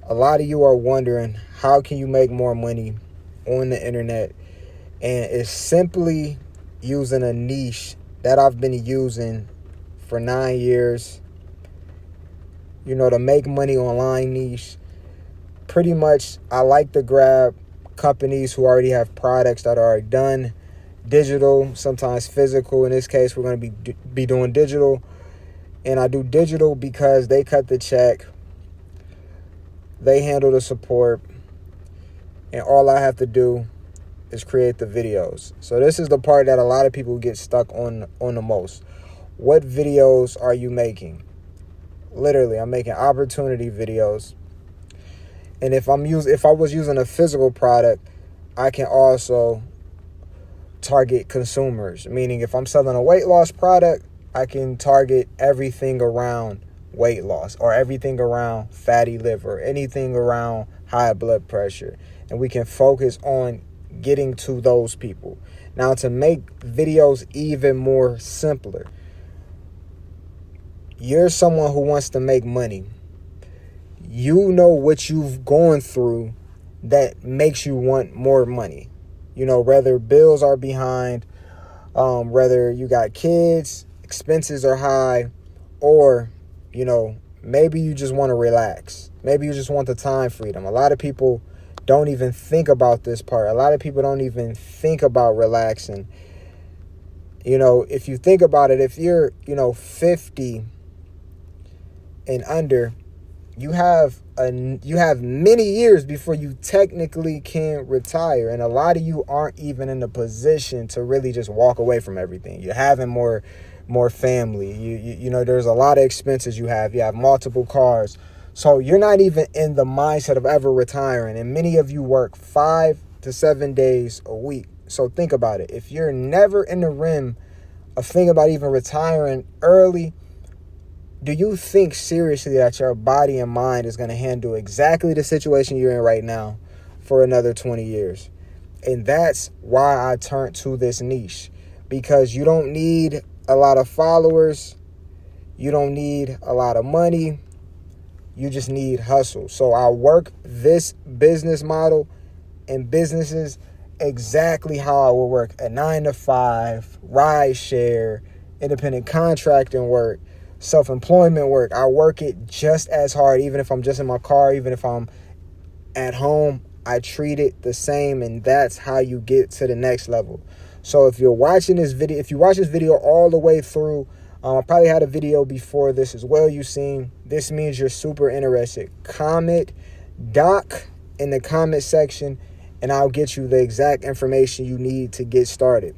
A lot of you are wondering, how can you make more money on the internet? And it's simply using a niche that I've been using for 9 years. To make money online niche. Pretty much, I like to grab companies who already have products that are done, digital, sometimes physical. In this case, we're going to be doing digital. And I do digital because they cut the check, they handle the support, and all I have to do is create the videos. So this is the part that a lot of people get stuck on the most. What videos are you making? Literally, I'm making opportunity videos. And if I was using a physical product, I can also target consumers. Meaning, if I'm selling a weight loss product, I can target everything around weight loss, or everything around fatty liver, anything around high blood pressure. And we can focus on getting to those people. Now, to make videos even more simpler, you're someone who wants to make money. You know what you've gone through that makes you want more money. Whether bills are behind, whether you got kids, expenses are high, or, maybe you just want to relax. Maybe you just want the time freedom. A lot of people don't even think about this part. A lot of people don't even think about relaxing. If you think about it, if you're, 50 and under, you have many years before you technically can retire. And a lot of you aren't even in the position to really just walk away from everything. You're having more family. You there's a lot of expenses you have. You have multiple cars. So you're not even in the mindset of ever retiring. And many of you work 5 to 7 days a week. So think about it. If you're never in the rim of thinking about even retiring early, do you think seriously that your body and mind is going to handle exactly the situation you're in right now for another 20 years? And that's why I turned to this niche, because you don't need a lot of followers. You don't need a lot of money. You just need hustle. So I work this business model in businesses exactly how I would work a 9-to-5, ride share, independent contracting work, self-employment work. I work it just as hard, even if I'm just in my car, even if I'm at home. I treat it the same, and that's how you get to the next level. So if you watch this video all the way through, I probably had a video before this as well you've seen. This means you're super interested. Comment doc in the comment section, and I'll get you the exact information you need to get started.